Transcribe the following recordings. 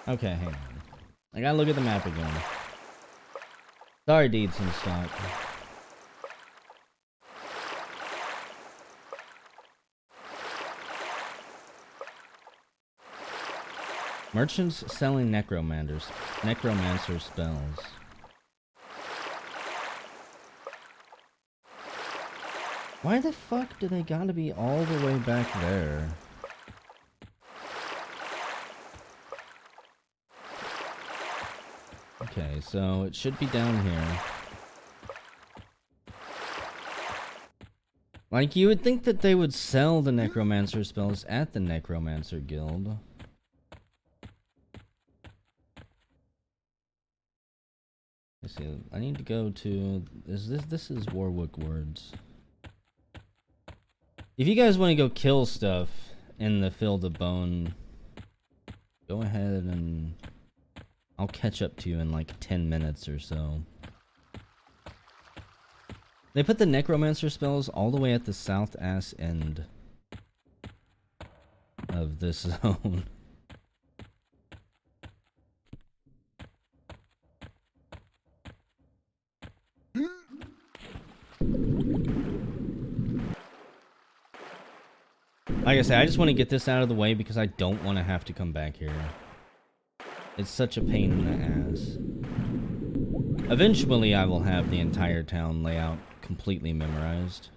Okay, hang on. I gotta look at the map again. Sorry, deeds in stock. Merchants selling necromancer spells. Why the fuck do they gotta be all the way back there? Okay, so it should be down here. Like, you would think that they would sell the necromancer spells at the necromancer guild. Let's see, I need to go to... This is Warwick Words. If you guys want to go kill stuff in the Field of Bone, go ahead and I'll catch up to you in like 10 minutes or so. They put the necromancer spells all the way at the south ass end of this zone. Like I said, I just want to get this out of the way because I don't want to have to come back here. It's such a pain in the ass. Eventually, I will have the entire town layout completely memorized.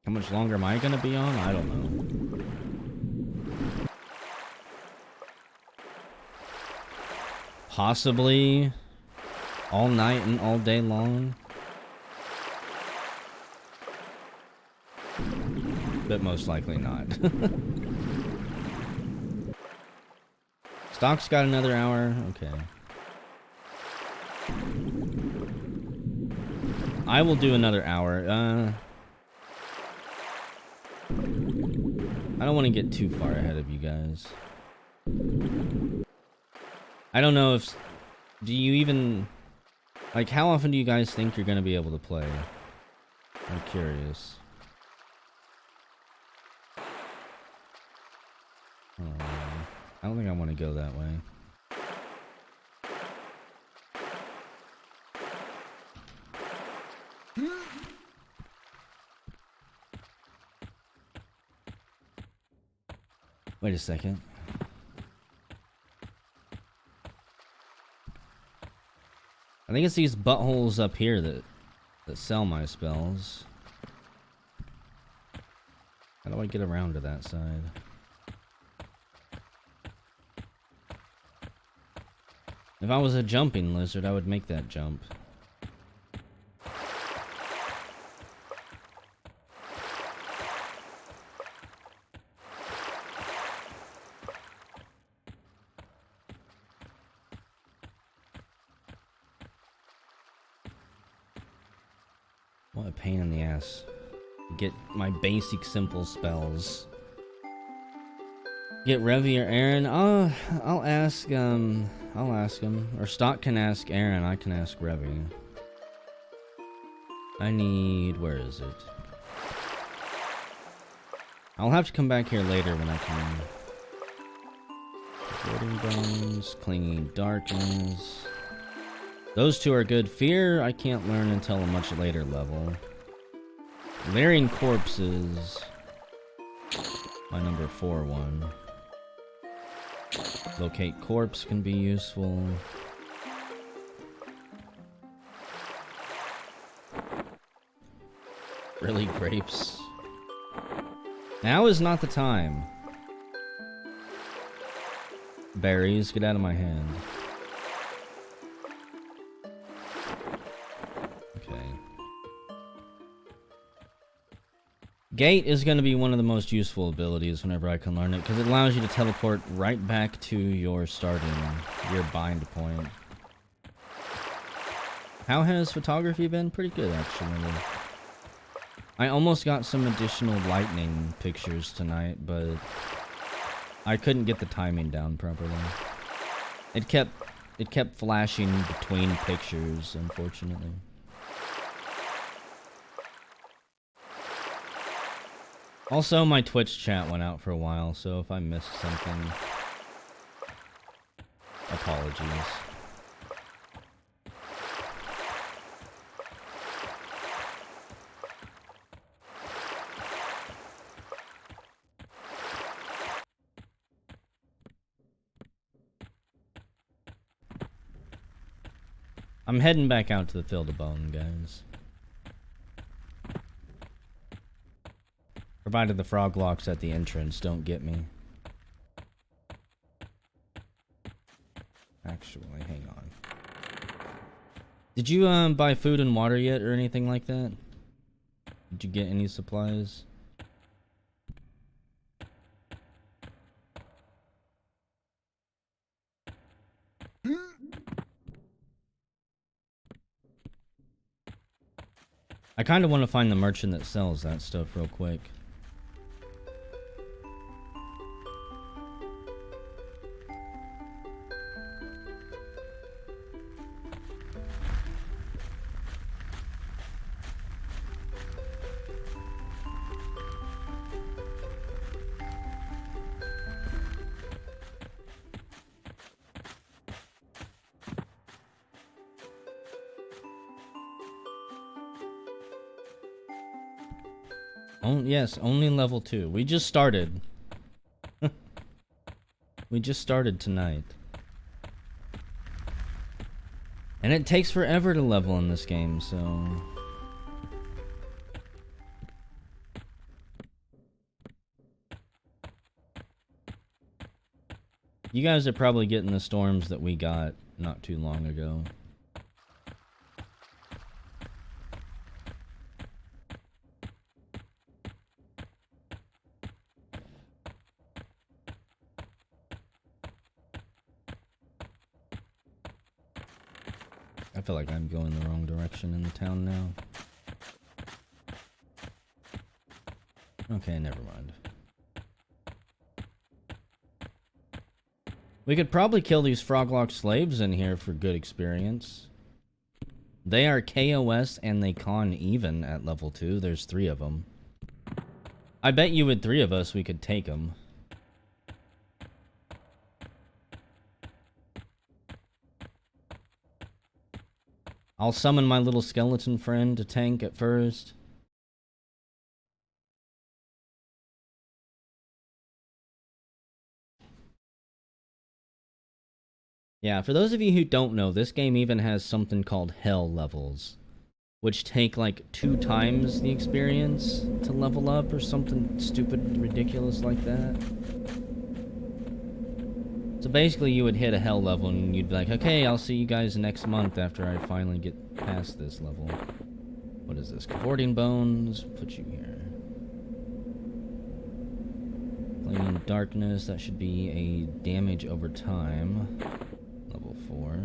How much longer am I going to be on? I don't know. Possibly all night and all day long. But most likely not. Stock's got another hour. Okay. I will do another hour. I don't want to get too far ahead of you guys. I don't know if... Do you even... Like, how often do you guys think you're going to be able to play? I'm curious. I don't think I want to go that way. Wait a second. I think it's these buttholes up here that sell my spells. How do I get around to that side? If I was a jumping lizard, I would make that jump. What a pain in the ass. Get my basic simple spells. Get Revy or Aaron? I'll ask him. Or Stock can ask Aaron, I can ask Revy. I need... Where is it? I'll have to come back here later when I can... Floating Bones, Clinging Darkness... Those two are good. Fear, I can't learn until a much later level. Leering Corpses... My number 4 one. Locate Corpse can be useful. Really, grapes? Now is not the time. Berries, get out of my hand. Okay. Gate is going to be one of the most useful abilities whenever I can learn it, because it allows you to teleport right back to your bind point. How has photography been? Pretty good, actually. I almost got some additional lightning pictures tonight, but I couldn't get the timing down properly. It kept flashing between pictures, unfortunately. Also, my Twitch chat went out for a while, so if I missed something, Apologies. I'm heading back out to the field of bone, guys. Provided the frog locks at the entrance don't get me. Actually, hang on. Did you buy food and water yet or anything like that? Did you get any supplies? I kind of want to find the merchant that sells that stuff real quick. Oh, yes, only level 2. We just started. We just started tonight. And it takes forever to level in this game, so... You guys are probably getting the storms that we got not too long ago. I feel like I'm going the wrong direction in the town now. Okay, never mind. We could probably kill these froglock slaves in here for good experience. They are KOS and they con even at level 2. There's 3 of them. I bet you with 3 of us we could take them. I'll summon my little skeleton friend to tank at first. Yeah, for those of you who don't know, this game even has something called hell levels, which take like 2 times the experience to level up or something stupid, ridiculous like that. So basically you would hit a hell level and you'd be like, okay, I'll see you guys next month after I finally get past this level. What is this? Cavorting bones. Put you here. Flaming darkness. That should be a damage over time. Level 4.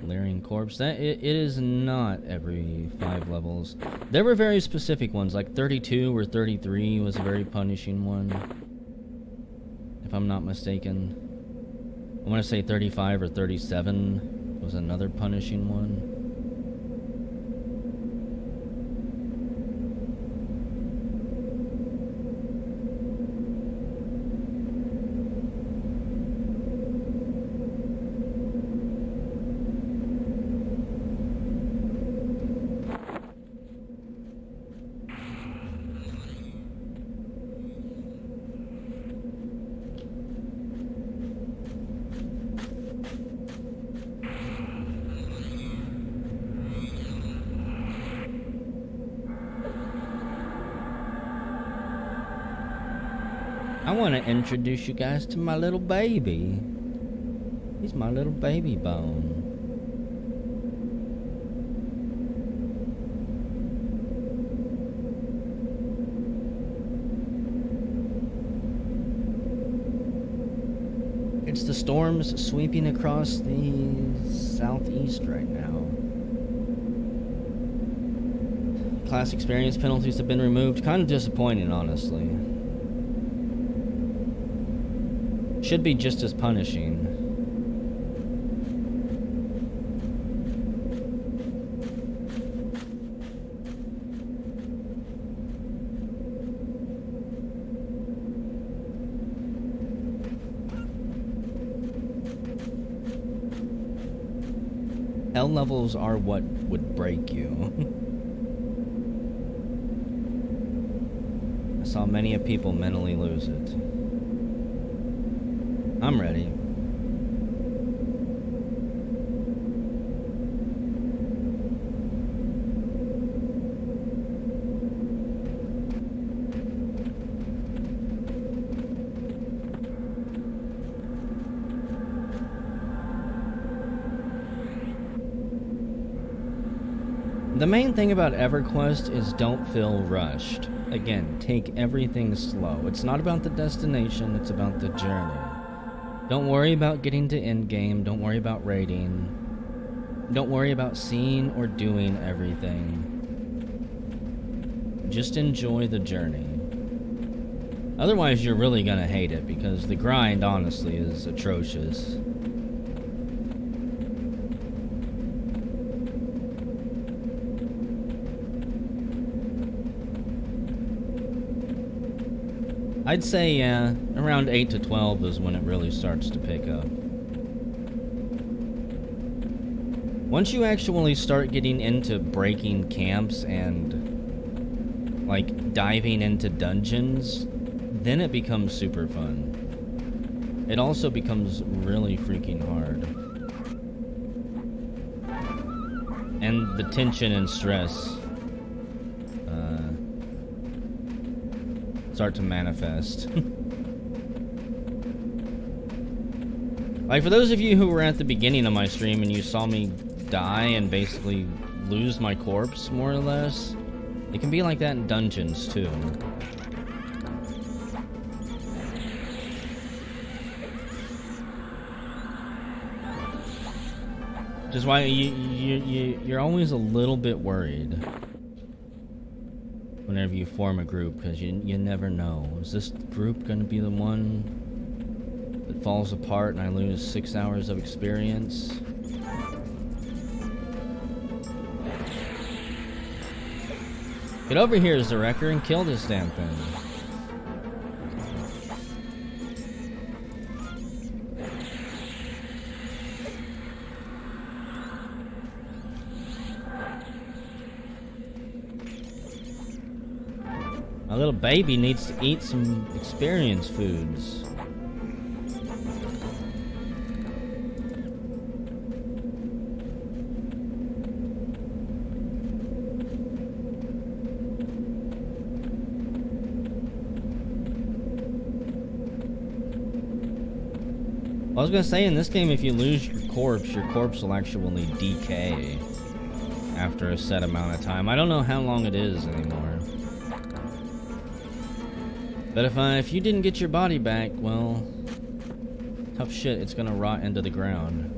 Larian corpse. That it is not every 5 levels. There were very specific ones, like 32 or 33 was a very punishing one. If I'm not mistaken. I want to say 35 or 37 was another punishing one. I want to introduce you guys to my little baby. He's my little baby bone. It's the storms sweeping across the southeast right now. Class experience penalties have been removed. Kind of disappointing, honestly. Should be just as punishing. Hell levels are what would break you. I saw many people mentally lose it. I'm ready. The main thing about EverQuest is don't feel rushed. Again, take everything slow. It's not about the destination, it's about the journey. Don't worry about getting to endgame, don't worry about raiding. Don't worry about seeing or doing everything. Just enjoy the journey. Otherwise, you're really gonna hate it, because the grind, honestly, is atrocious. I'd say, yeah, around 8 to 12 is when it really starts to pick up. Once you actually start getting into breaking camps and, like, diving into dungeons, then it becomes super fun. It also becomes really freaking hard. And the tension and stress start to manifest. Like, for those of you who were at the beginning of my stream and you saw me die and basically lose my corpse, more or less, it can be like that in dungeons, too. Which is why you're always a little bit worried whenever you form a group, because you never know. Is this group going to be the one that falls apart and I lose 6 hours of experience? Get over here, Zarek, and kill this damn thing. My little baby needs to eat some experience foods. I was gonna say, in this game, if you lose your corpse will actually decay after a set amount of time. I don't know how long it is anymore. But if you didn't get your body back, well, tough shit, it's gonna rot into the ground.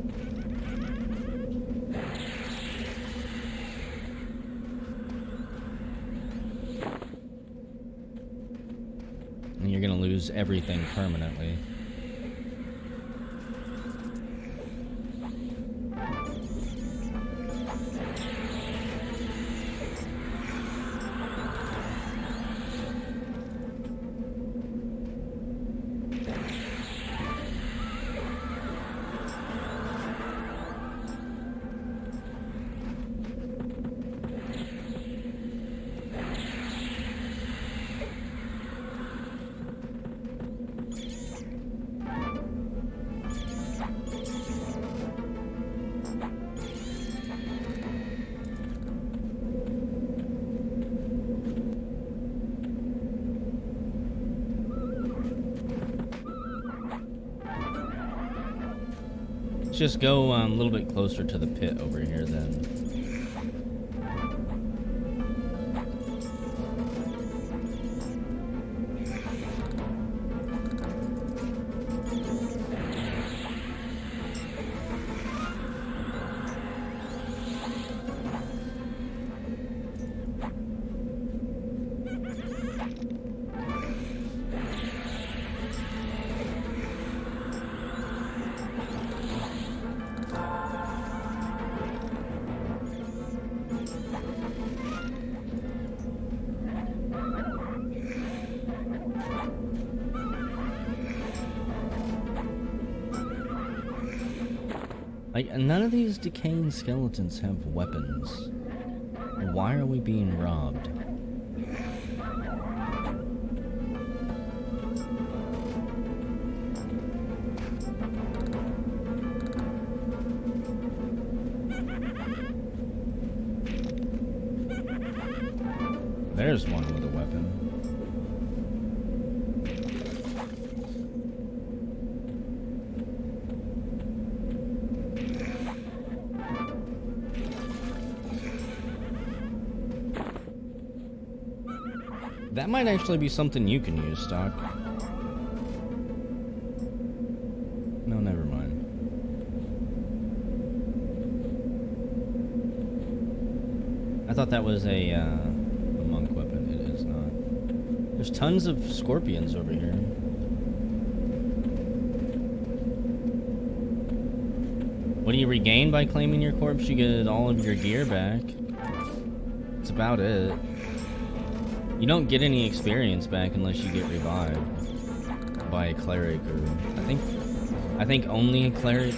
And you're gonna lose everything permanently. Just go a little bit closer to the pit over here then. Like, none of these decaying skeletons have weapons. Why are we being robbed? There's one with a weapon. That might actually be something you can use, Stock. No, never mind. I thought that was a monk weapon. It is not. There's tons of scorpions over here. What do you regain by claiming your corpse? You get all of your gear back. That's about it. You don't get any experience back unless you get revived by a cleric, or I think only a cleric.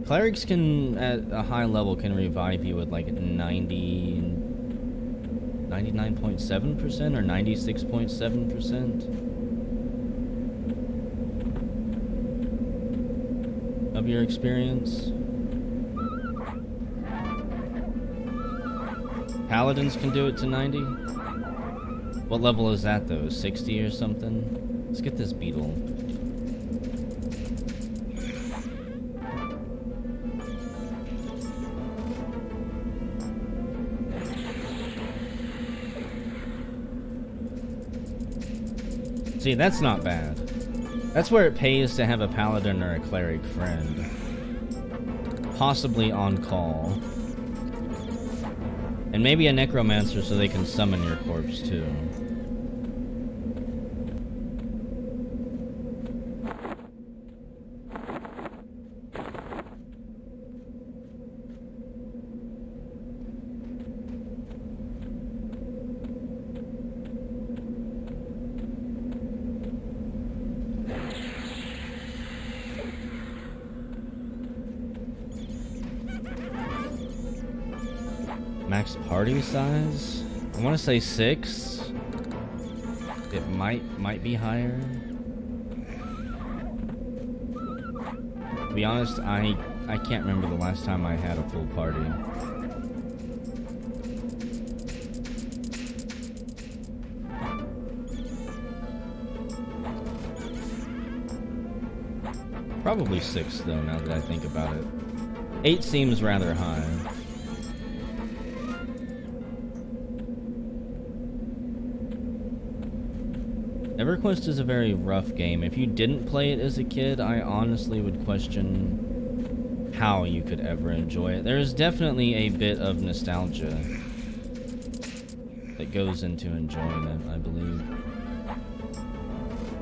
Clerics can, at a high level, can revive you at like 99.7% or 96.7% of your experience. Paladins can do it to 90. What level is that though? 60 or something? Let's get this beetle. See, that's not bad. That's where it pays to have a paladin or a cleric friend. Possibly on call. And maybe a necromancer so they can summon your corpse too. Max party size? I want to say 6. It might be higher. To be honest, I can't remember the last time I had a full party. Probably 6 though, now that I think about it. 8 seems rather high. EverQuest is a very rough game. If you didn't play it as a kid, I honestly would question how you could ever enjoy it. There is definitely a bit of nostalgia that goes into enjoying it, I believe.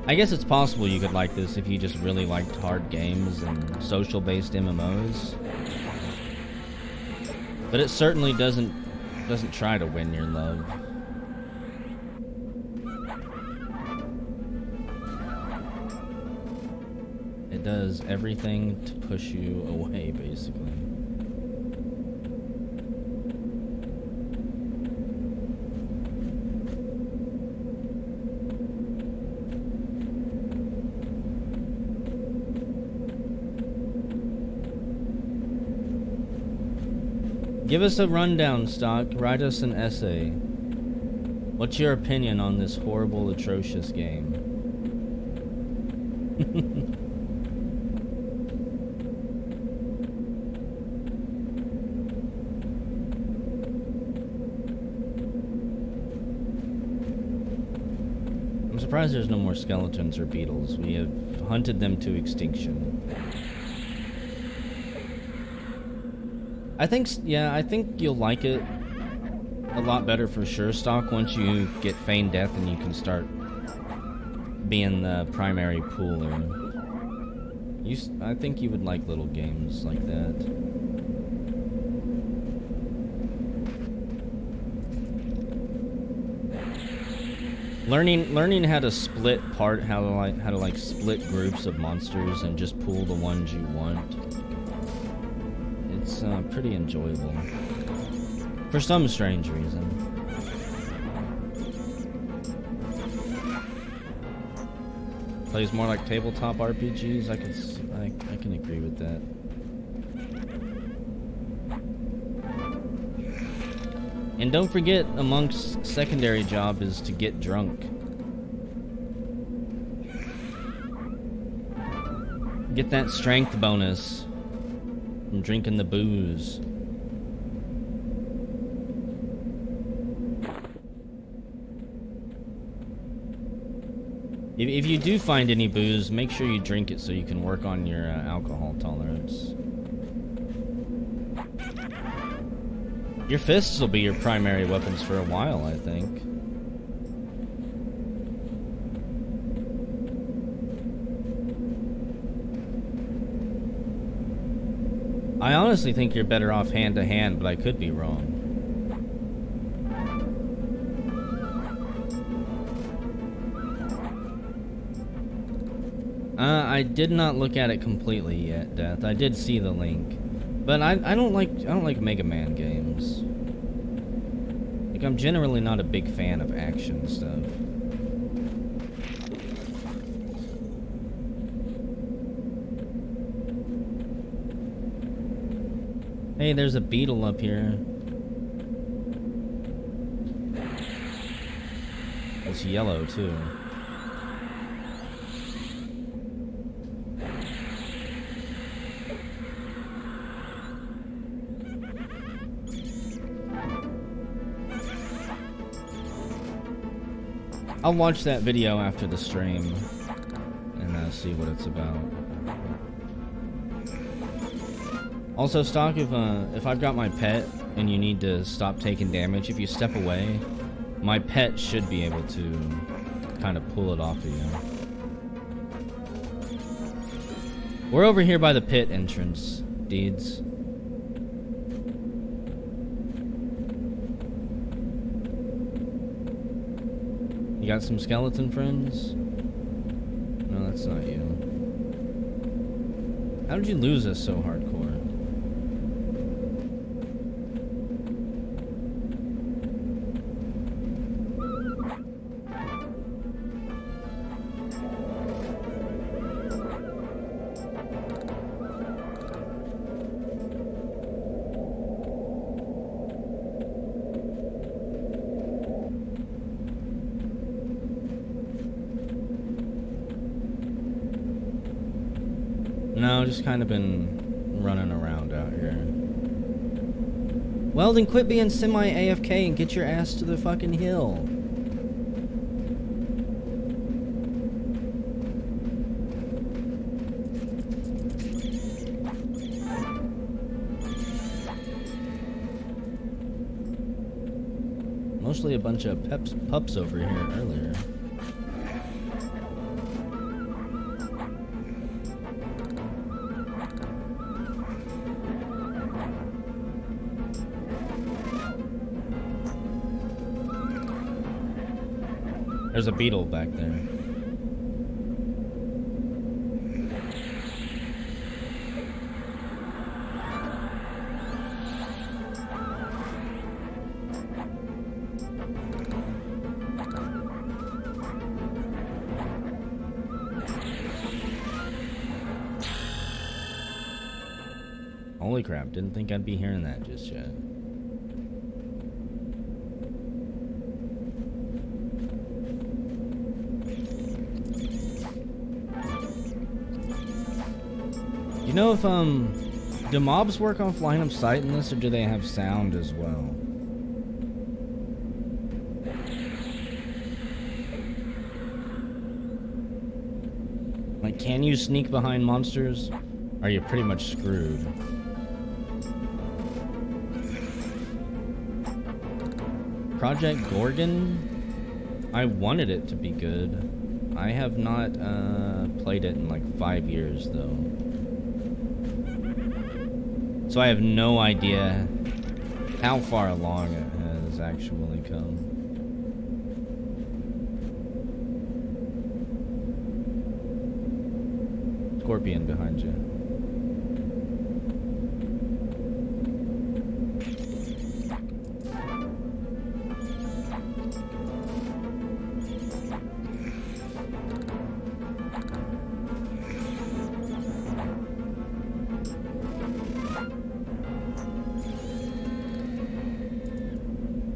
I guess it's possible you could like this if you just really liked hard games and social-based MMOs. But it certainly doesn't try to win your love. It does everything to push you away, basically. Give us a rundown, Stock. Write us an essay. What's your opinion on this horrible, atrocious game? I'm surprised there's no more skeletons or beetles. We have hunted them to extinction. I think you'll like it a lot better for sure, Stock, once you get Feign Death and you can start being the primary pooler. I think you would like little games like that. Learning how to split how to like split groups of monsters and just pull the ones you want. It's pretty enjoyable for some strange reason. Plays more like tabletop RPGs. I can agree with that. And don't forget, amongst secondary job is to get drunk. Get that strength bonus from drinking the booze. If you do find any booze, make sure you drink it so you can work on your alcohol tolerance. Your fists will be your primary weapons for a while, I think. I honestly think you're better off hand to hand, but I could be wrong. I did not look at it completely yet, Death. I did see the link. But I don't like Mega Man games. Like, I'm generally not a big fan of action stuff. Hey, there's a beetle up here. It's yellow too. I'll watch that video after the stream and see what it's about. Also, Stock, if I've got my pet and you need to stop taking damage, if you step away, my pet should be able to kind of pull it off of you. We're over here by the pit entrance, Deeds. You got some skeleton friends? No, that's not you. How did you lose us so hardcore? No, just kind of been running around out here. Well, then quit being semi-AFK and get your ass to the fucking hill. Mostly a bunch of pups over here earlier. There's a beetle back there. Holy crap, didn't think I'd be hearing that just yet. You know if, do mobs work off line of sight in this, or do they have sound as well? Like, can you sneak behind monsters? Or are you pretty much screwed? Project Gorgon? I wanted it to be good. I have not, played it in like 5 years, though. So I have no idea how far along it has actually come. Scorpion behind you.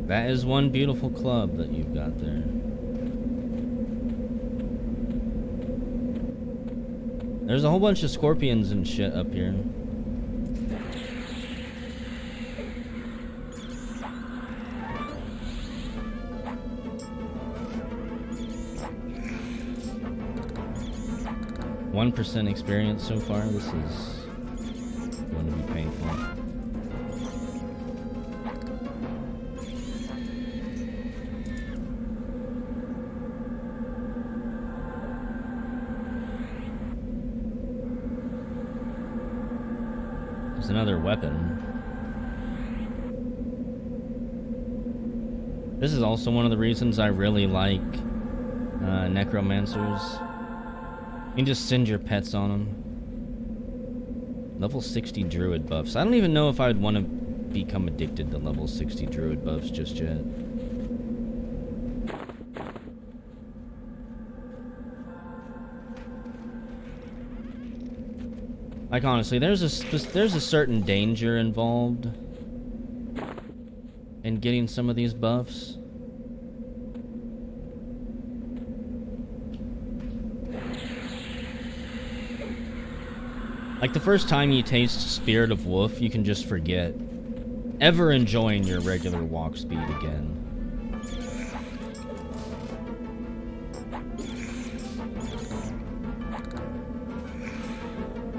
That is one beautiful club that you've got there. There's a whole bunch of scorpions and shit up here. %1 experience so far. This is going to be painful. There's another weapon. This is also one of the reasons I really like necromancers. You can just send your pets on them. Level 60 druid buffs. I don't even know if I would want to become addicted to level 60 druid buffs just yet. Like, honestly, there's a certain danger involved in getting some of these buffs. Like, the first time you taste Spirit of Wolf, you can just forget ever enjoying your regular walk speed again.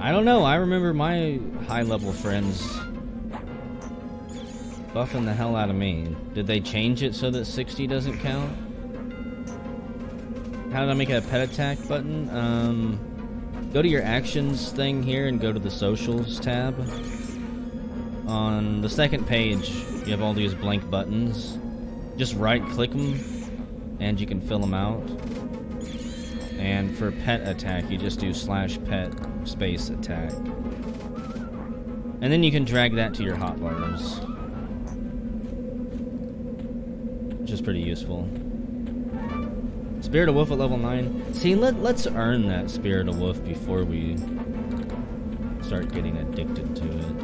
I don't know, I remember my high-level friends buffing the hell out of me. Did they change it so that 60 doesn't count? How did I make a pet attack button? Go to your actions thing here and go to the socials tab. On the second page, you have all these blank buttons. Just right-click them, and you can fill them out. And for pet attack, you just do /pet space attack. And then you can drag that to your hotbars, which is pretty useful. Spirit of Wolf at level 9. See, let's earn that Spirit of Wolf before we start getting addicted to it.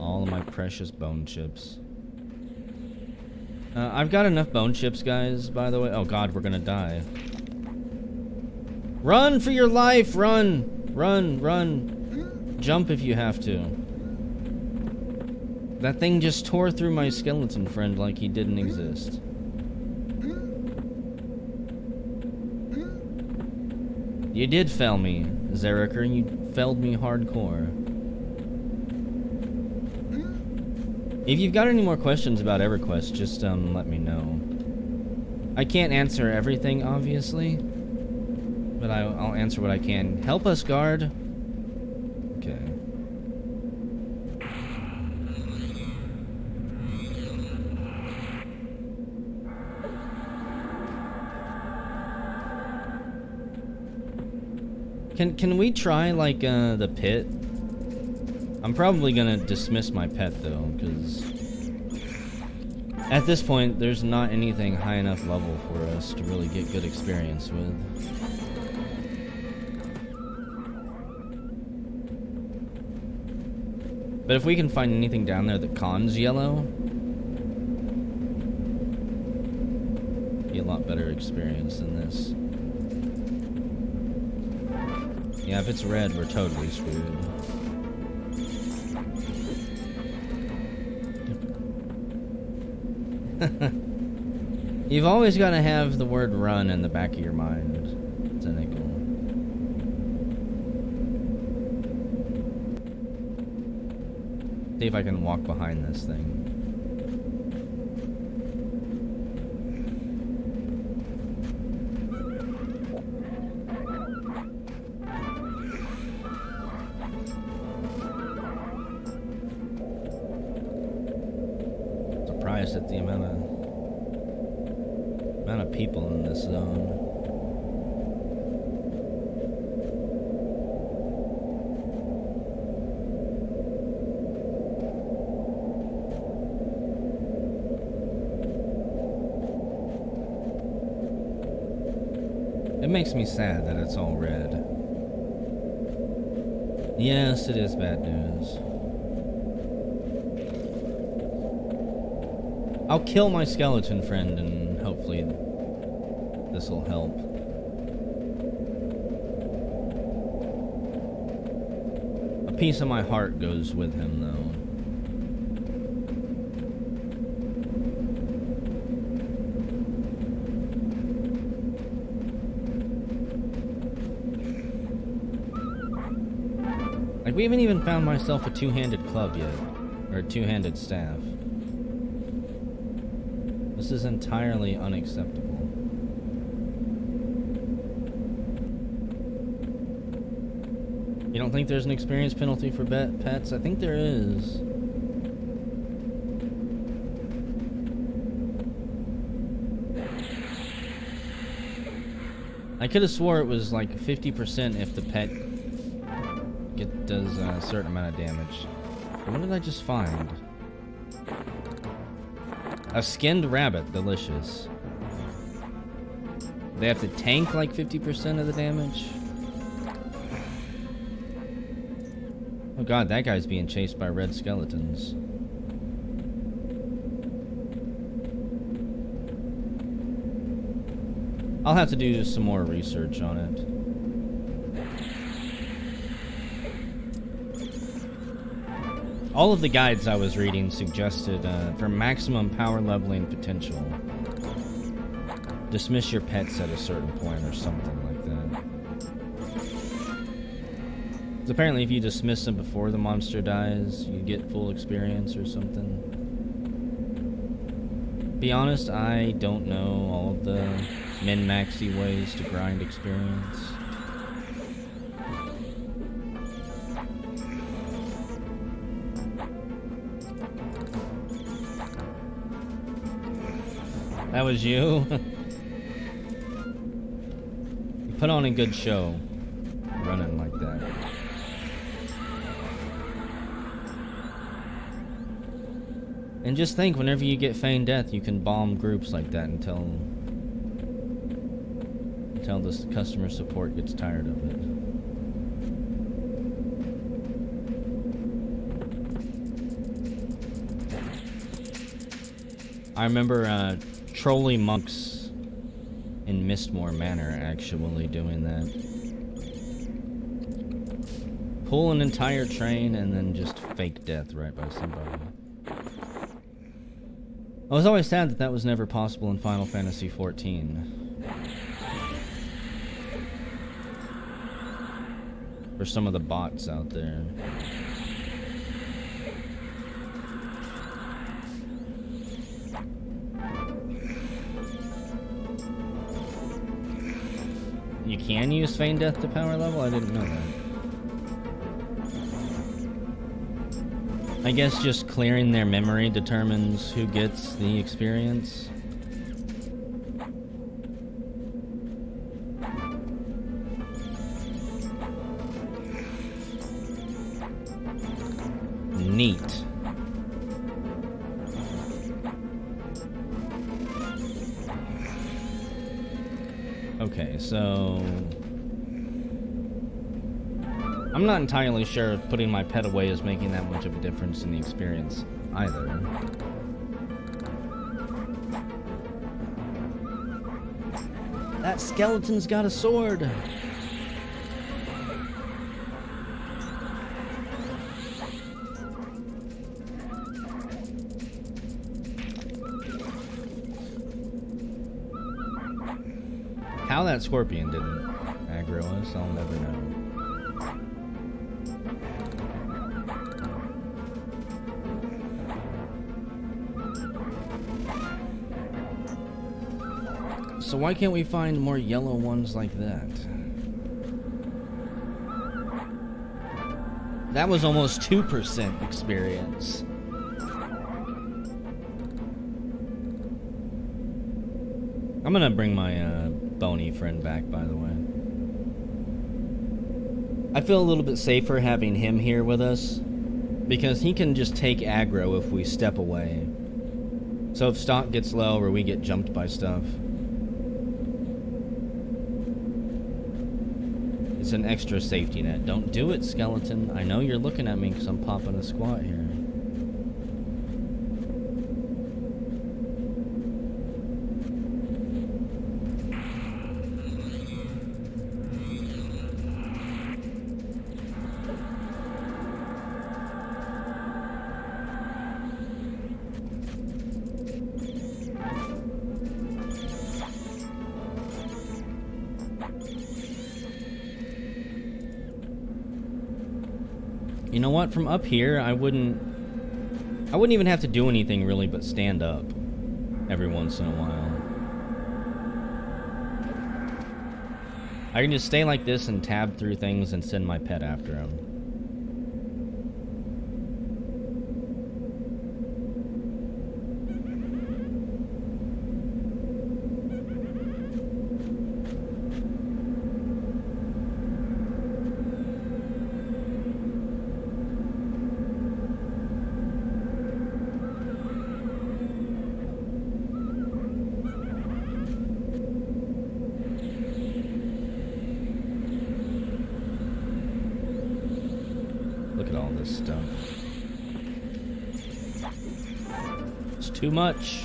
All of my precious bone chips. I've got enough bone chips, guys, by the way. Oh god, we're gonna die. Run for your life! Run! Run, run! Jump if you have to. That thing just tore through my skeleton friend like he didn't exist. You did fell me, Zeriker. You felled me hardcore. If you've got any more questions about EverQuest, just let me know. I can't answer everything, obviously, but I'll answer what I can. Help us, guard. Okay. Can we try, like, the pit? I'm probably gonna dismiss my pet, though, because at this point, there's not anything high enough level for us to really get good experience with. But if we can find anything down there that cons yellow, be a lot better experience than this. Yeah, if it's red, we're totally screwed. You've always got to have the word run in the back of your mind, Cynical. See if I can walk behind this thing. At the amount of of people in this zone. It makes me sad that it's all red. Yes, it is bad news. I'll kill my skeleton friend and hopefully this will help. A piece of my heart goes with him, though. Like, we haven't even found myself a two-handed club yet. Or a two-handed staff. This is entirely unacceptable. You don't think there's an experience penalty for pets? I think there is. I could have swore it was like 50% if the pet does a certain amount of damage. But what did I just find? A skinned rabbit, delicious. They have to tank like 50% of the damage? Oh god, that guy's being chased by red skeletons. I'll have to do some more research on it. All of the guides I was reading suggested for maximum power leveling potential, dismiss your pets at a certain point or something like that. Because apparently if you dismiss them before the monster dies, you get full experience or something. Be honest, I don't know all of the min-maxy ways to grind experience. That was you? You put on a good show, running like that. And just think, whenever you get feigned death, you can bomb groups like that until the customer support gets tired of it. I remember trolley monks in Mistmore Manor actually doing that. Pull an entire train and then just fake death right by somebody. I was always sad that that was never possible in Final Fantasy XIV. For some of the bots out there. You can use Feign Death to power level? I didn't know that. I guess just clearing their memory determines who gets the experience. Neat. Okay, so I'm not entirely sure if putting my pet away is making that much of a difference in the experience either. That skeleton's got a sword. How that scorpion didn't aggro us, I'll never know. So why can't we find more yellow ones like that? That was almost 2% experience. I'm gonna bring my bony friend back, by the way. I feel a little bit safer having him here with us, because he can just take aggro if we step away. So if stock gets low or we get jumped by stuff, it's an extra safety net. Don't do it, skeleton. I know you're looking at me because I'm popping a squat here. You know what? From up here, I wouldn't even have to do anything really but stand up every once in a while. I can just stay like this and tab through things and send my pet after him. Look at all this stuff. It's too much.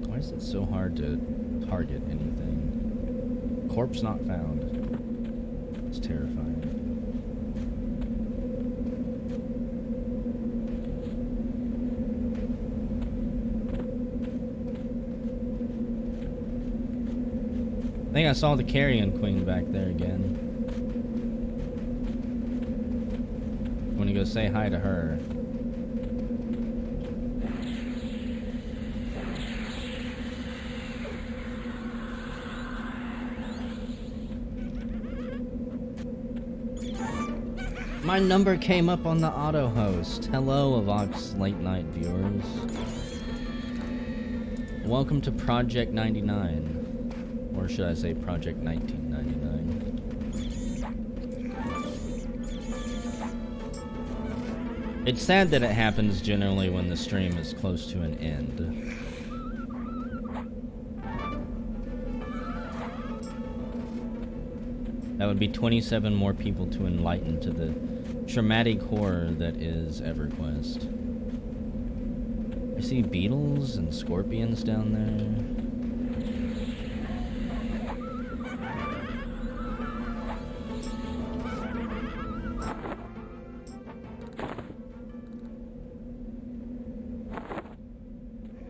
Why is it so hard to target anything? Corpse not found. It's terrifying. I think I saw the carrion queen back there again. I'm gonna go say hi to her. My number came up on the auto host. Hello, Avox late night viewers. Welcome to Project 99. Or should I say Project 1999. It's sad that it happens generally when the stream is close to an end. That would be 27 more people to enlighten to the traumatic horror that is EverQuest. I see beetles and scorpions down there.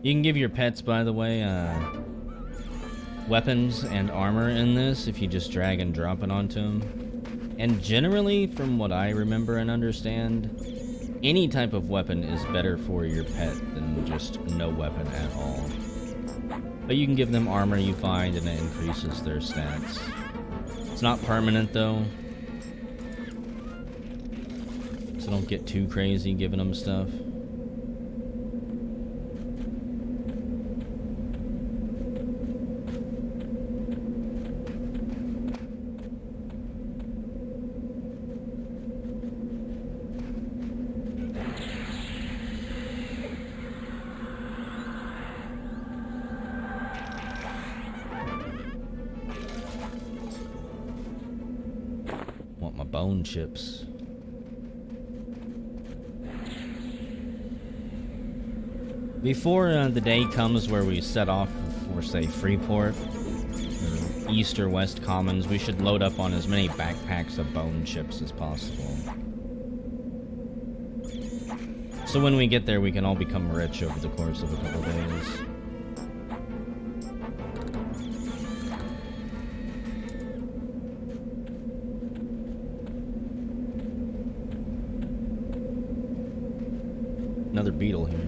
You can give your pets, by the way, weapons and armor in this if you just drag and drop it onto them. And generally, from what I remember and understand, any type of weapon is better for your pet than just no weapon at all. But you can give them armor you find and it increases their stats. It's not permanent though, so don't get too crazy giving them stuff. Bone chips. Before the day comes where we set off for, say, Freeport, or East or West Commons, we should load up on as many backpacks of bone chips as possible. So when we get there, we can all become rich over the course of a couple days. beetle here.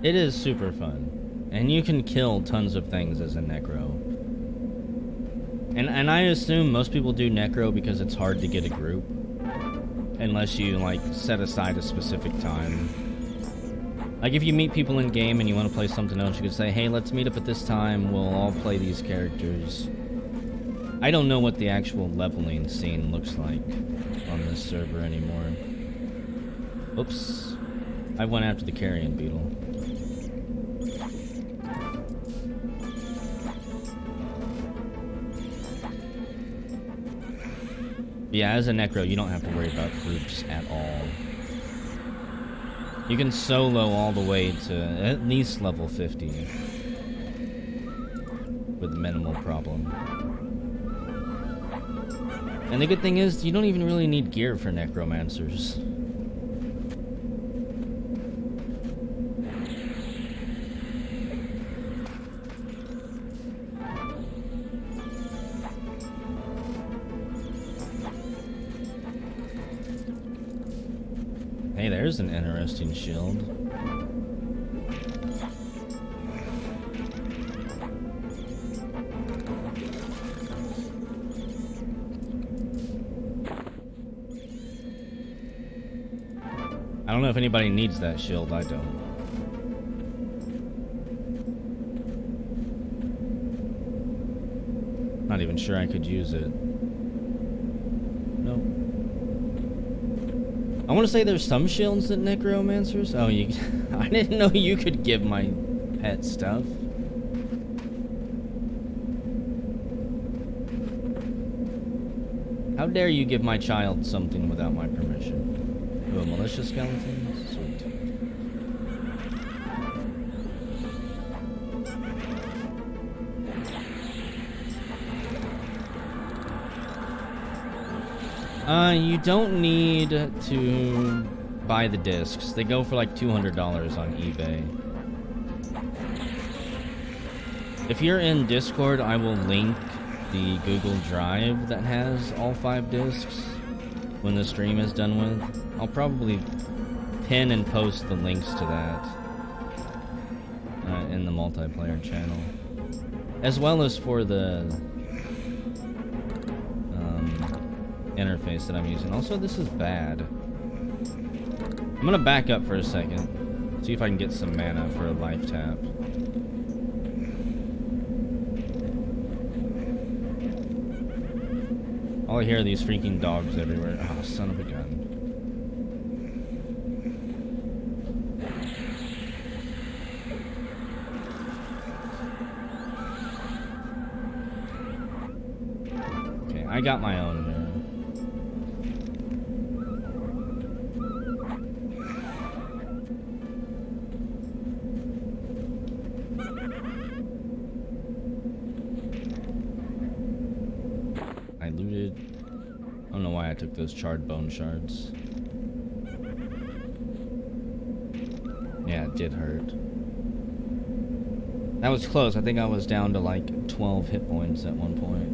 It is super fun, and you can kill tons of things as a Necro. And I assume most people do Necro because it's hard to get a group, unless you like set aside a specific time. Like if you meet people in game and you want to play something else, you could say, hey, let's meet up at this time, we'll all play these characters. I don't know what the actual leveling scene looks like on this server anymore. Oops. I went after the carrion beetle. Yeah, as a Necro, you don't have to worry about groups at all. You can solo all the way to at least level 50 with minimal problem. And the good thing is, you don't even really need gear for necromancers. Hey, there's an interesting shield. I don't know if anybody needs that shield, I don't. Not even sure I could use it. Nope. I want to say there's some shields that necromancers. Oh, you. I didn't know you could give my pet stuff. How dare you give my child something without my permission? Oh, a militia skeleton? Sweet. You don't need to buy the discs. They go for like $200 on eBay. If you're in Discord, I will link the Google Drive that has all 5 discs when the stream is done with. I'll probably pin and post the links to that in the multiplayer channel, as well as for the interface that I'm using. Also, this is bad. I'm gonna back up for a second, see if I can get some mana for a life tap. All I hear are these freaking dogs everywhere. Oh, son of a gun. Okay, I got my own here. I looted. I don't know why I took those charred bone shards. Yeah, it did hurt. That was close. I think I was down to like 12 hit points at one point.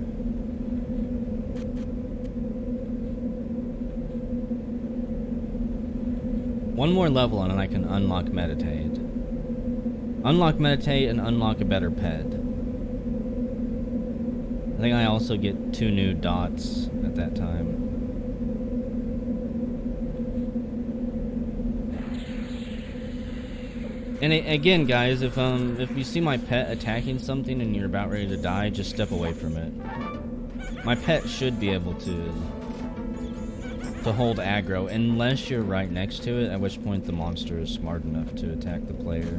One more level and I can unlock meditate. Unlock meditate and unlock a better pet. I think I also get 2 new dots at that time. And again, guys, if you see my pet attacking something and you're about ready to die, just step away from it. My pet should be able to hold aggro, unless you're right next to it, at which point the monster is smart enough to attack the player.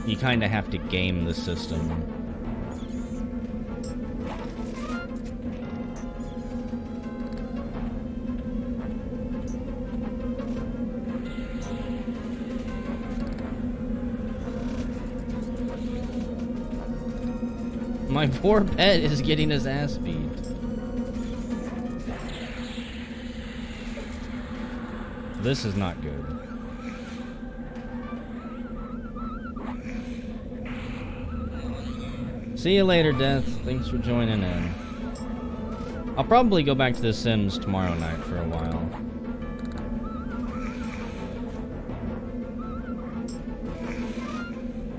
You kind of have to game the system. My poor pet is getting his ass beat. This is not good. See you later, Death. Thanks for joining in. I'll probably go back to The Sims tomorrow night for a while.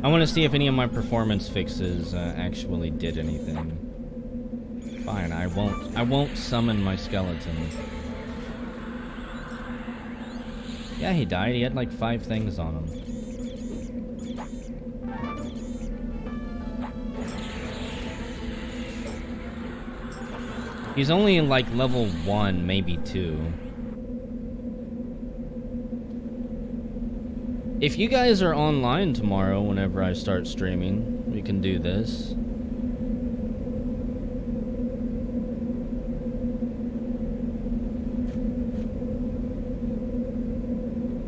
I want to see if any of my performance fixes actually did anything. Fine, I won't summon my skeleton. Yeah, he died. He had like 5 things on him. He's only in like level 1, maybe 2. If you guys are online tomorrow, whenever I start streaming, we can do this.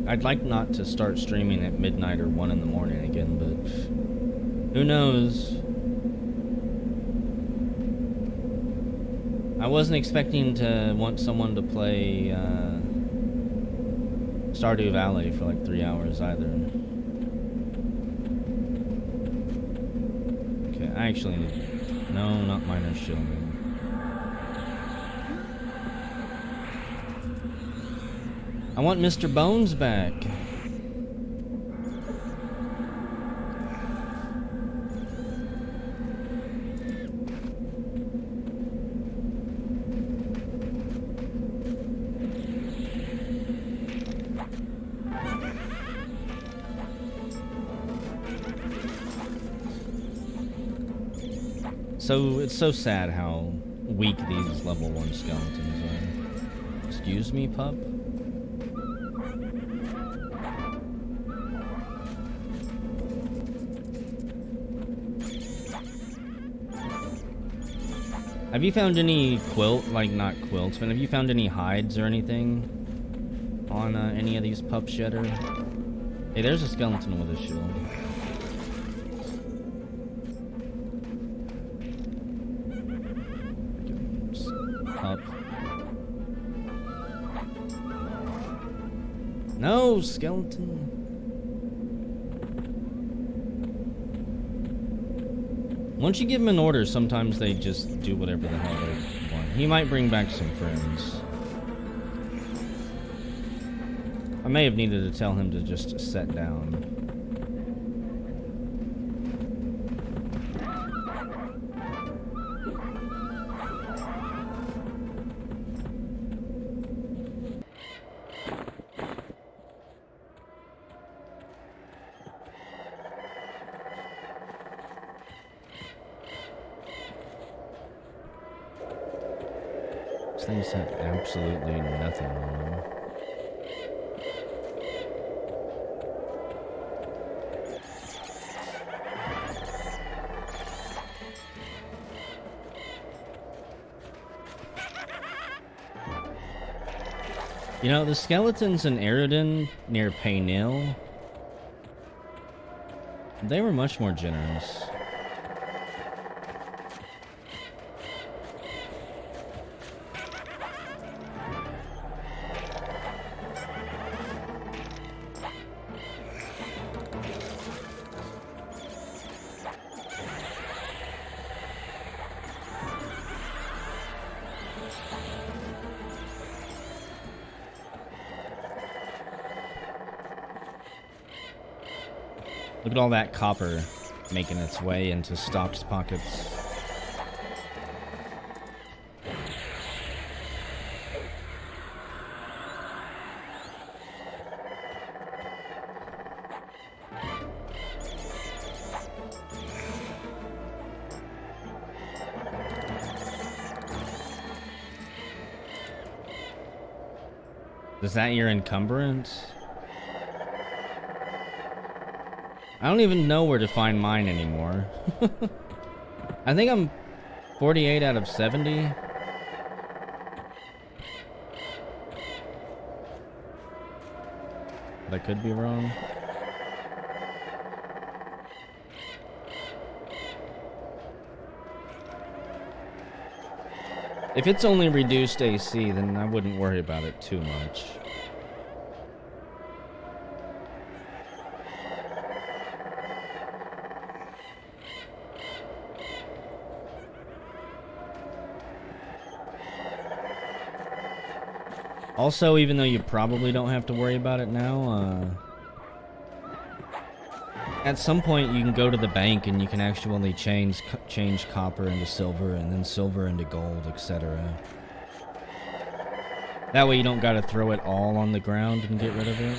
I'd like not to start streaming at midnight or 1 in the morning again, but who knows? I wasn't expecting to want someone to play Stardew Valley for like 3 hours either. Okay, I actually need... No, not Miner's Shielding. I want Mr. Bones back. So, it's so sad how weak these level 1 skeletons are. Excuse me, pup? Have you found any not quilts, but have you found any hides or anything on any of these pups yet? Or... Hey, there's a skeleton with a shield. Pup. No, skeleton. Once you give them an order, sometimes they just do whatever the hell they want. He might bring back some friends. I may have needed to tell him to just sit down. These things have absolutely nothing on them. You know, the skeletons in Eridan near P99, they were much more generous. Look at all that copper making its way into Stock's pockets. Is that your encumbrance? I don't even know where to find mine anymore. I think I'm 48 out of 70. But I could be wrong. If it's only reduced AC, then I wouldn't worry about it too much. Also, even though you probably don't have to worry about it now, at some point you can go to the bank and you can actually change copper into silver and then silver into gold, etc. That way you don't gotta throw it all on the ground and get rid of it.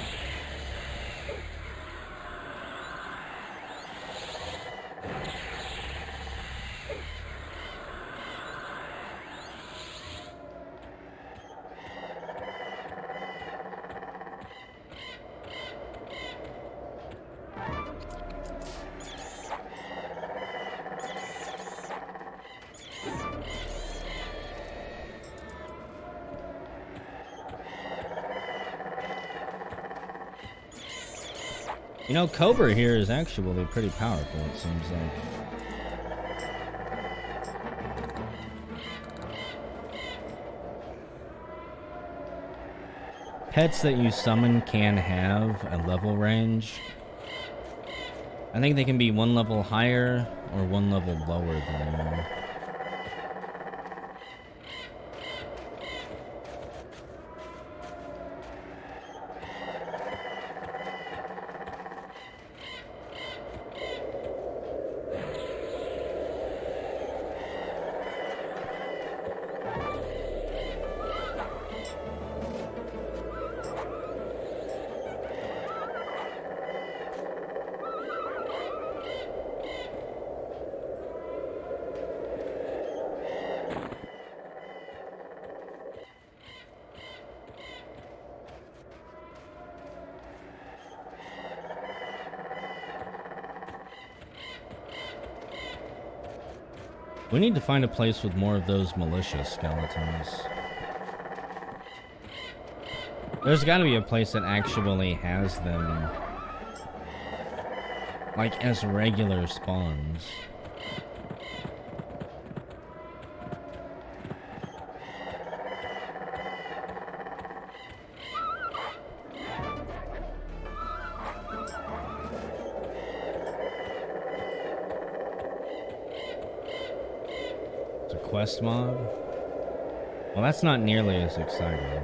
You know, Cobra here is actually pretty powerful, it seems like. Pets that you summon can have a level range. I think they can be one level higher or one level lower than you. We need to find a place with more of those militia skeletons. There's gotta be a place that actually has them, like, as regular spawns. Quest mob? Well, that's not nearly as exciting.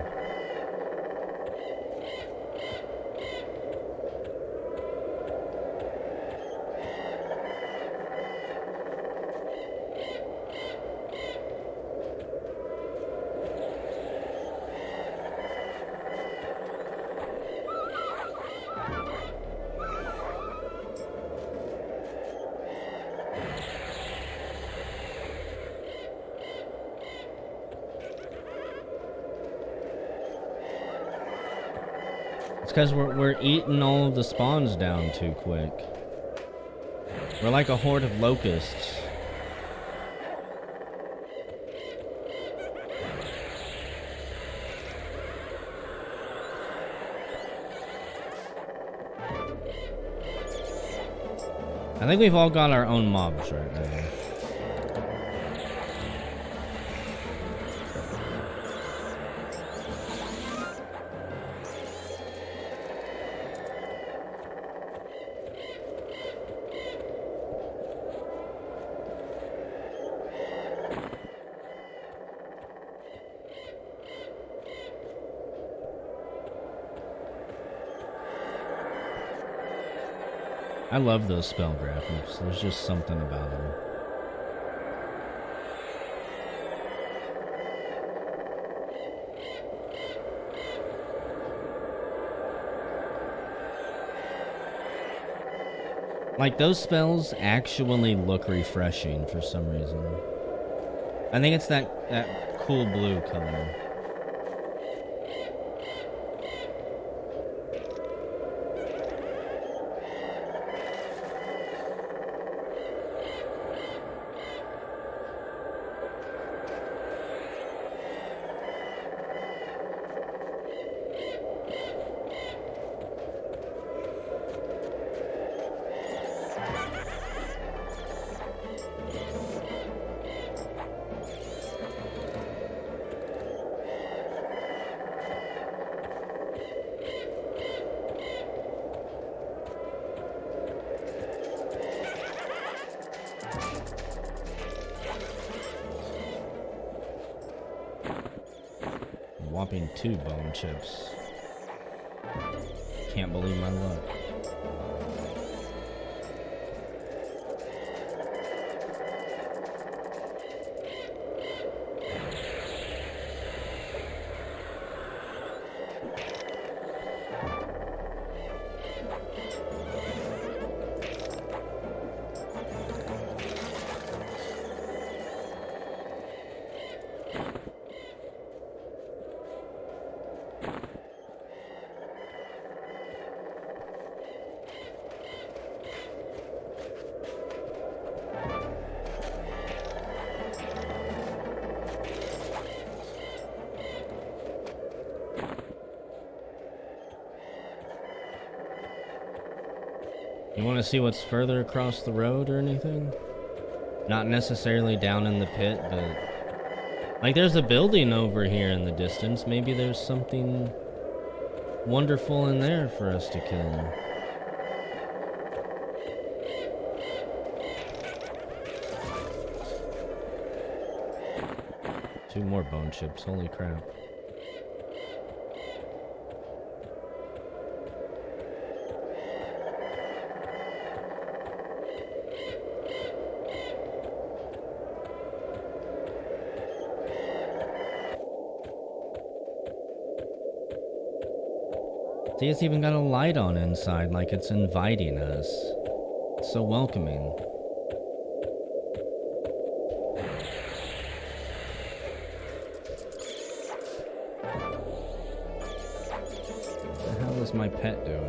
It's because we're eating all of the spawns down too quick. We're like a horde of locusts. I think we've all got our own mobs right now. I love those spell graphics. There's just something about them. Like, those spells actually look refreshing for some reason. I think it's that cool blue color. dropping 2 bone chips. Can't believe my luck. You want to see what's further across the road or anything? Not necessarily down in the pit, but... like, there's a building over here in the distance. Maybe there's something wonderful in there for us to kill. Two more bone chips, holy crap. See, it's even got a light on inside, like it's inviting us. It's so welcoming. What the hell is my pet doing?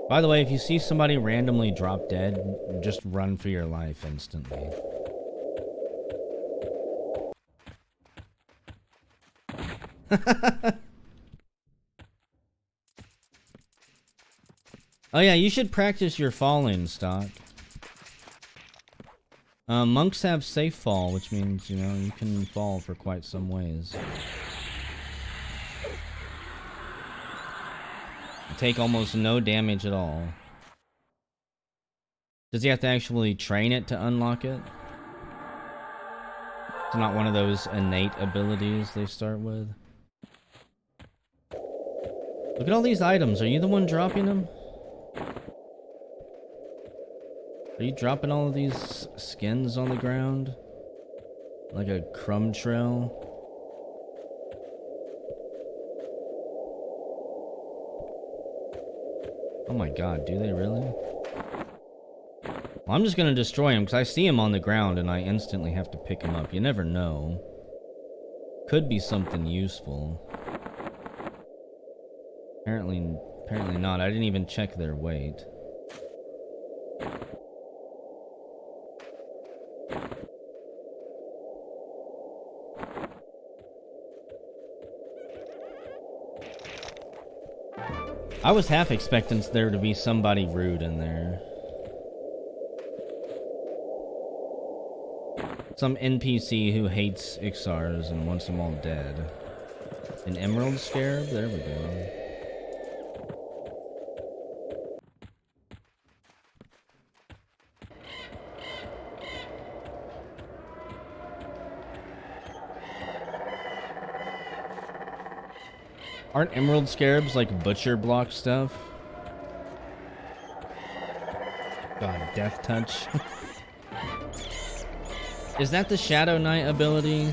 By the way, if you see somebody randomly drop dead, just run for your life instantly. Oh yeah, you should practice your falling, Stock. Monks have safe fall, which means, you know, you can fall for quite some ways. Take almost no damage at all. Does he have to actually train it to unlock it? It's not one of those innate abilities they start with. Look at all these items. Are you the one dropping them? Are you dropping all of these skins on the ground? Like a crumb trail? Oh my god, do they really? Well, I'm just gonna destroy him because I see him on the ground and I instantly have to pick him up. You never know. Could be something useful. Apparently not. I didn't even check their weight. I was half expecting there to be somebody rude in there. Some NPC who hates Iksars and wants them all dead. An emerald scarab? There we go. Aren't emerald scarabs like butcher block stuff? God, death touch. Is that the Shadow Knight ability?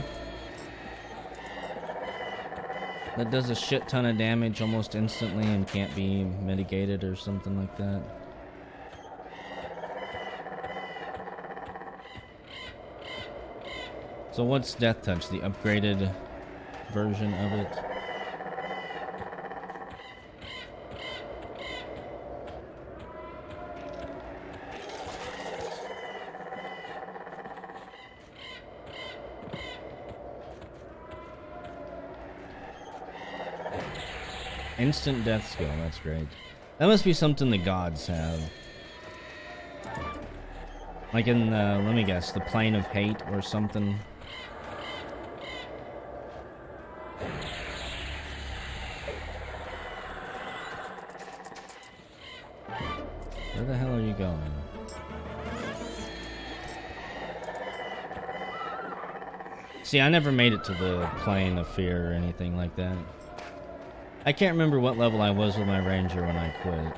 That does a shit ton of damage almost instantly and can't be mitigated or something like that. So what's death touch? The upgraded version of it? Instant death skill, that's great. That must be something the gods have. Like in the, let me guess, the plane of hate or something. Where the hell are you going? See, I never made it to the plane of fear or anything like that. I can't remember what level I was with my ranger when I quit.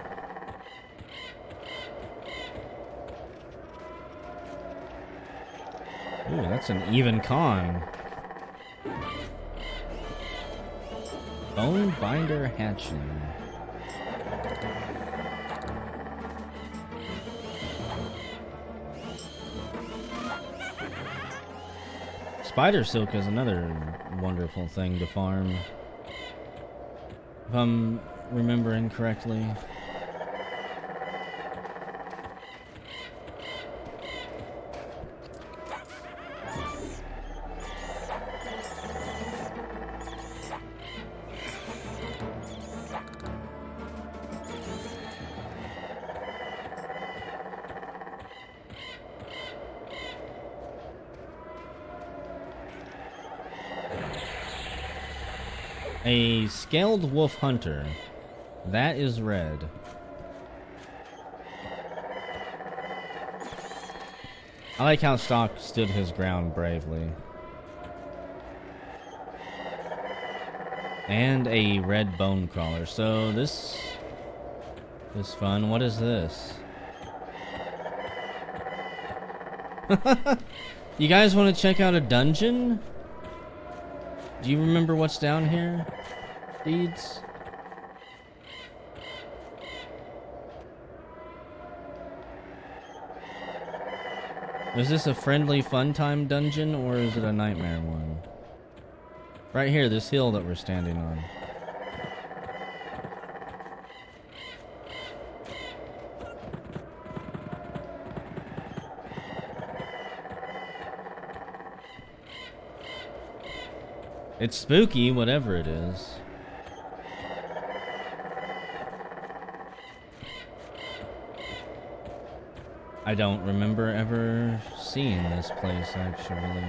Ooh, that's an even con. Bone binder hatchling. Spider silk is another wonderful thing to farm. If I'm remembering correctly. A scaled wolf hunter. That is red. I like how Stock stood his ground bravely. And a red bone crawler. So this is fun. What is this? You guys want to check out a dungeon? Do you remember what's down here, Deeds? Is this a friendly fun time dungeon or is it a nightmare one? Right here, this hill that we're standing on. It's spooky, whatever it is. I don't remember ever seeing this place, actually.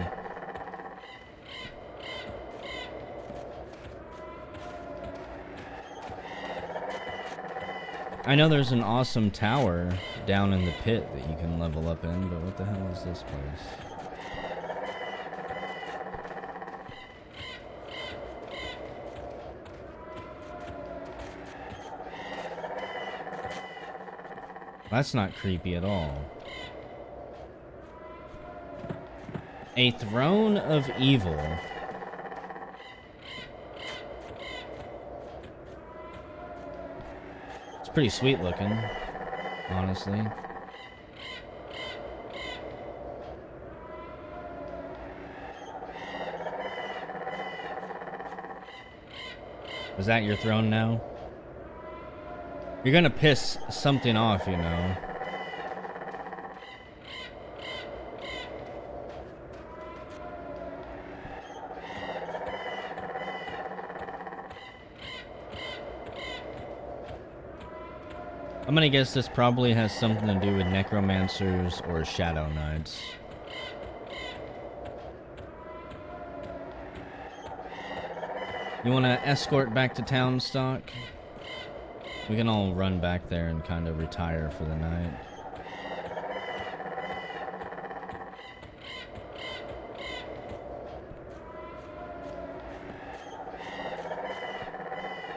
I know there's an awesome tower down in the pit that you can level up in, but what the hell is this place? That's not creepy at all. A throne of evil. It's pretty sweet looking, honestly. Is that your throne now? You're gonna piss something off, you know. I'm gonna guess this probably has something to do with necromancers or shadow knights. You wanna escort back to town, Stock? We can all run back there and kind of retire for the night.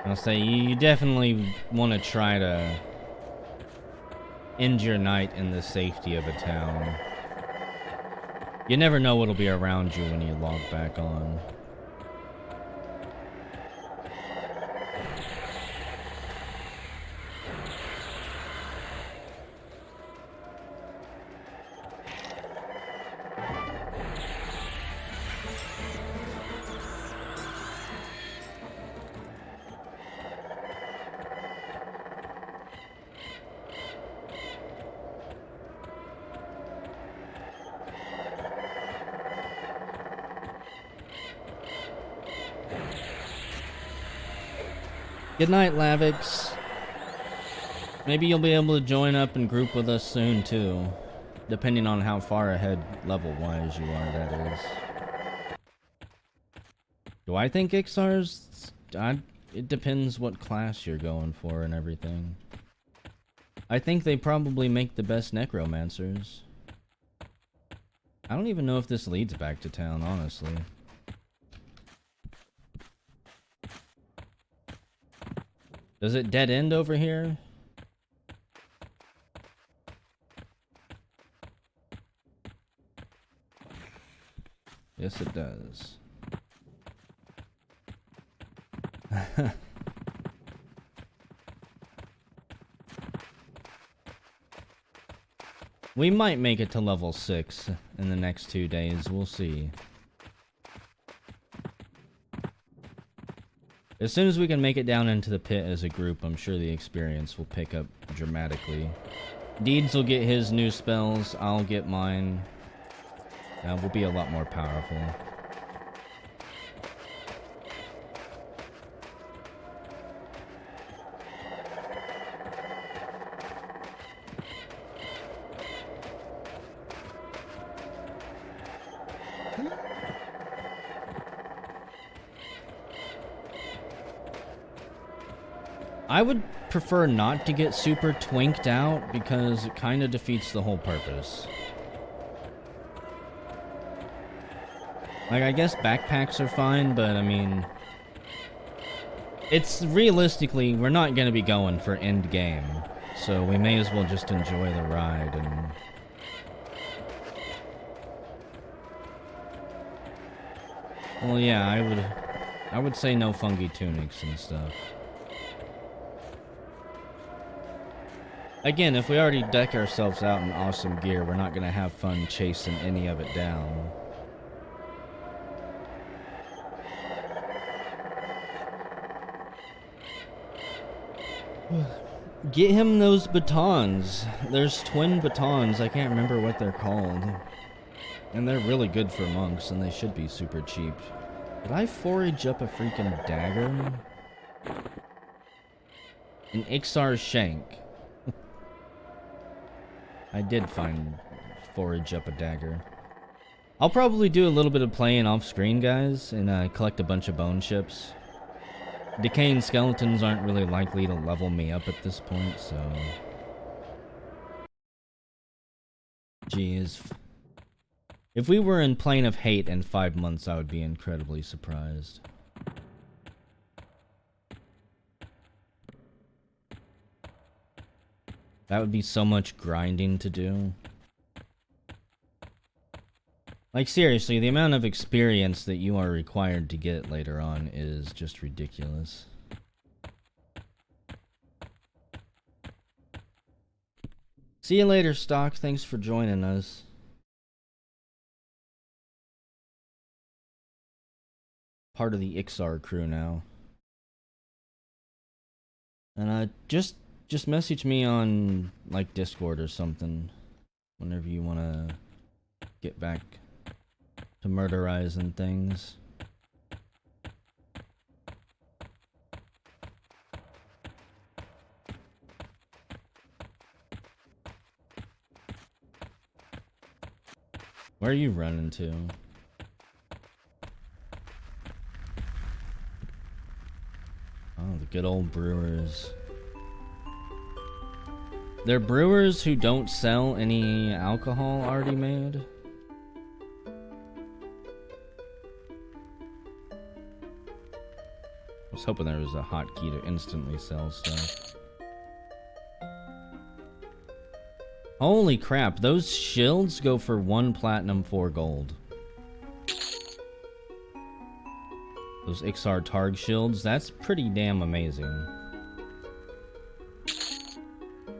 I'll say you definitely want to try to end your night in the safety of a town. You never know what'll be around you when you log back on. Good night, Lavix. Maybe you'll be able to join up and group with us soon, too. Depending on how far ahead level-wise you are, that is. Do I think Iksar's... it depends what class you're going for and everything. I think they probably make the best necromancers. I don't even know if this leads back to town, honestly. Does it dead end over here? Yes, it does. We might make it to level 6 in the next 2 days. We'll see. As soon as we can make it down into the pit as a group, I'm sure the experience will pick up dramatically. Deeds will get his new spells. I'll get mine. We'll be a lot more powerful. I would prefer not to get super twinked out because it kind of defeats the whole purpose. Like, I guess backpacks are fine, but I mean... It's realistically, we're not going to be going for end game. So we may as well just enjoy the ride and... Well, yeah, I would say no fungi tunics and stuff. Again, if we already deck ourselves out in awesome gear, we're not going to have fun chasing any of it down. Get him those batons. There's twin batons. I can't remember what they're called. And they're really good for monks, and they should be super cheap. Did I forage up a freaking dagger? An Iksar shank. I did forage up a dagger. I'll probably do a little bit of playing off screen, guys, and collect a bunch of bone chips. Decaying skeletons aren't really likely to level me up at this point, so... Jeez. If we were in Plane of Hate in 5 months, I would be incredibly surprised. That would be so much grinding to do. Like, seriously, the amount of experience that you are required to get later on is just ridiculous. See you later, Stock. Thanks for joining us. Part of the Iksar crew now. And just message me on, like, Discord or something whenever you want to get back to murderizing things. Where are you running to? Oh, the good old brewers. They're brewers who don't sell any alcohol already made? I was hoping there was a hotkey to instantly sell stuff. Holy crap, those shields go for 1 platinum, 4 gold. Those Iksar Targ shields, that's pretty damn amazing.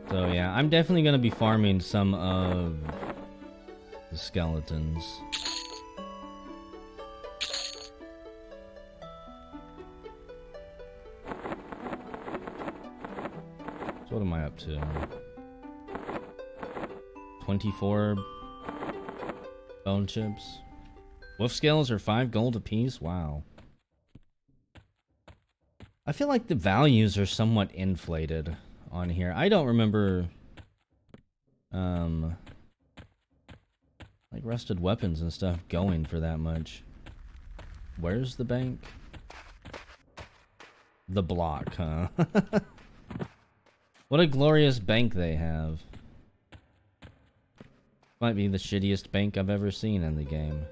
So yeah, I'm definitely going to be farming some of the skeletons. So what am I up to? 24 bone chips. Wolf scales are 5 gold apiece? Wow. I feel like the values are somewhat inflated on here. I don't remember Like rusted weapons and stuff going for that much. Where's the bank? The block, huh? What a glorious bank they have. Might be the shittiest bank I've ever seen in the game.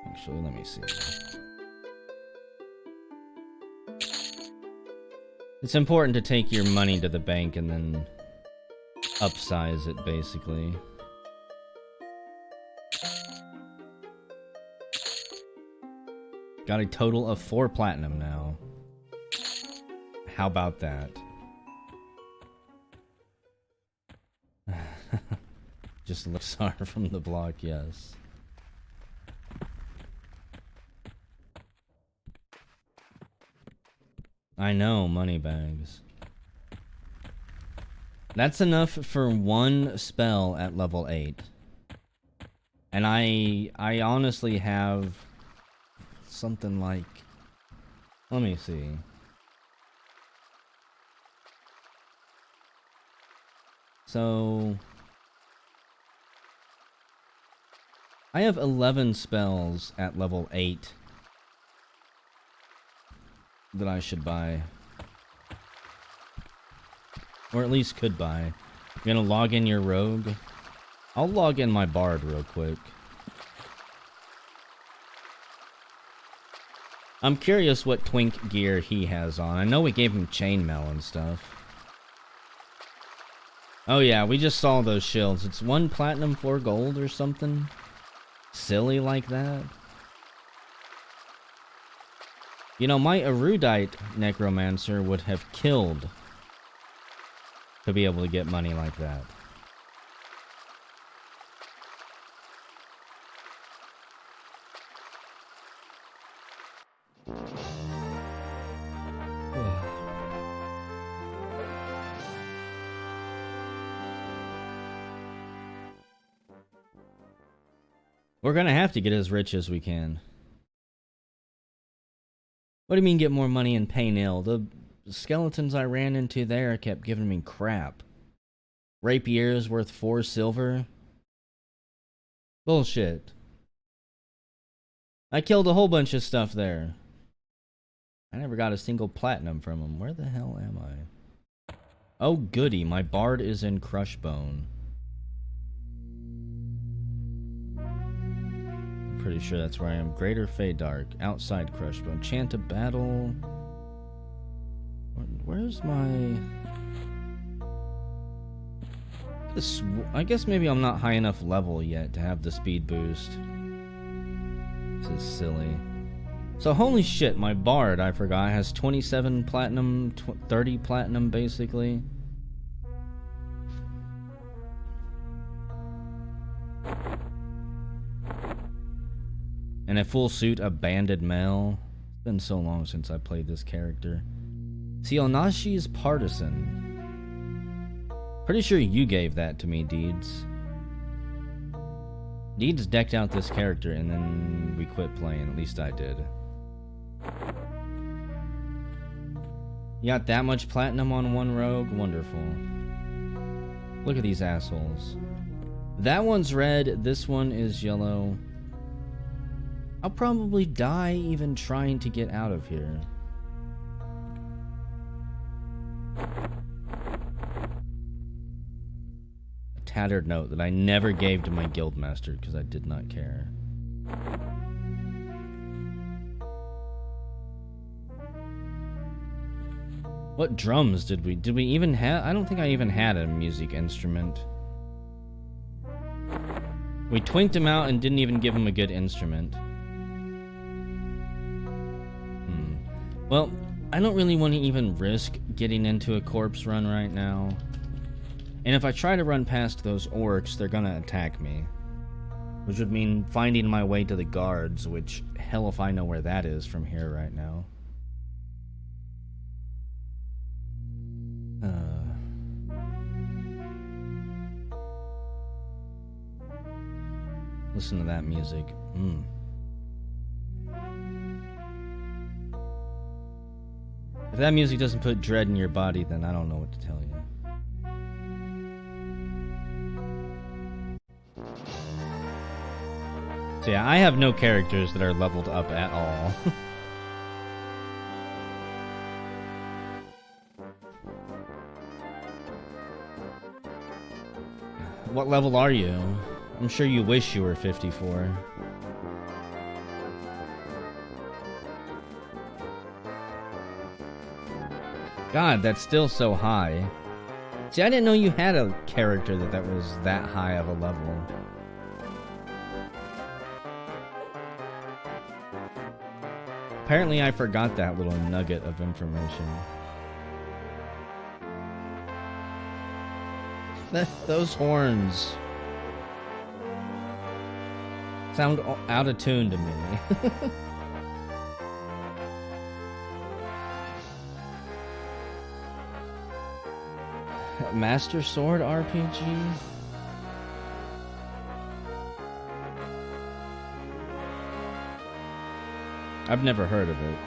Actually, let me see. It's important to take your money to the bank and then upsize it, basically. Got a total of 4 platinum now. How about that? Just Iksar from the block, yes. I know, money bags. That's enough for 1 spell at level 8. And I honestly have something like... Let me see. So... I have 11 spells at level 8 that I should buy. Or at least could buy. You're gonna log in your rogue? I'll log in my bard real quick. I'm curious what twink gear he has on. I know we gave him chainmail and stuff. Oh yeah, we just saw those shields. It's 1 platinum, 4 gold or something. Silly like that. You know, my erudite necromancer would have killed to be able to get money like that. We're gonna have to get as rich as we can. What do you mean get more money in Paynil? The skeletons I ran into there kept giving me crap. Rapier's worth 4 silver. Bullshit. I killed a whole bunch of stuff there. I never got a single platinum from them. Where the hell am I? Oh goody, my bard is in Crushbone. Pretty sure that's where I am. Greater Feydark, outside Crushbone. Chant of Battle. Where's my... I guess maybe I'm not high enough level yet to have the speed boost. This is silly. So holy shit, my bard, I forgot, has 27 platinum, 30 platinum basically. And a full suit of banded mail. It's been so long since I played this character. Sionashi's Partisan. Pretty sure you gave that to me, Deeds. Deeds decked out this character and then we quit playing. At least I did. You got that much platinum on 1 rogue? Wonderful. Look at these assholes. That one's red. This one is yellow. I'll probably die even trying to get out of here. A tattered note that I never gave to my guildmaster because I did not care. What drums did we even have? I don't think I even had a music instrument. We twinked him out and didn't even give him a good instrument. Well, I don't really want to even risk getting into a corpse run right now. And if I try to run past those orcs, they're gonna attack me. Which would mean finding my way to the guards, which, hell if I know where that is from here right now. Listen to that music. If that music doesn't put dread in your body, then I don't know what to tell you. So yeah, I have no characters that are leveled up at all. What level are you? I'm sure you wish you were 54. God, that's still so high. See, I didn't know you had a character that was that high of a level. Apparently I forgot that little nugget of information. Those horns sound out of tune to me. Master Sword RPG? I've never heard of it.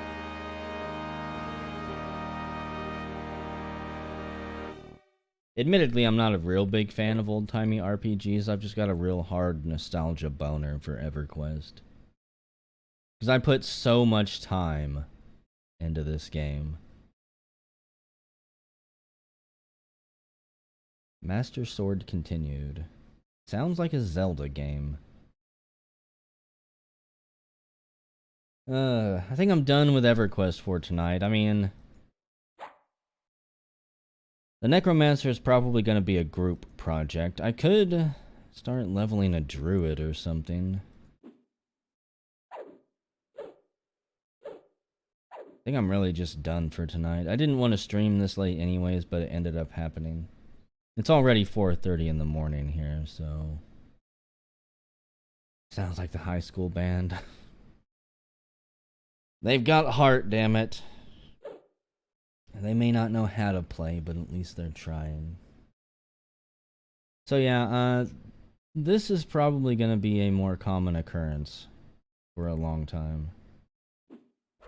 Admittedly, I'm not a real big fan of old-timey RPGs. I've just got a real hard nostalgia boner for EverQuest. Because I put so much time into this game. Master Sword Continued. Sounds like a Zelda game. I think I'm done with EverQuest for tonight. I mean, the Necromancer is probably going to be a group project. I could start leveling a druid or something. I think I'm really just done for tonight. I didn't want to stream this late anyways, but it ended up happening. It's already 4:30 in the morning here, so... Sounds like the high school band. They've got heart, damn it. They may not know how to play, but at least they're trying. So yeah, this is probably going to be a more common occurrence for a long time.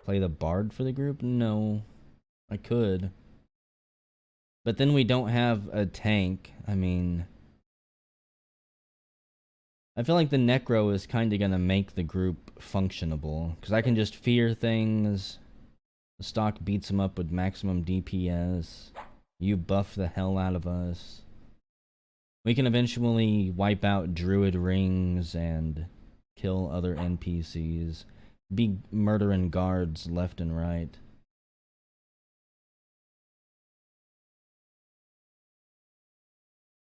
Play the bard for the group? No. I could. But then we don't have a tank. I mean... I feel like the Necro is kind of going to make the group functionable. Because I can just fear things. The stock beats them up with maximum DPS. You buff the hell out of us. We can eventually wipe out druid rings and kill other NPCs. Be murdering guards left and right.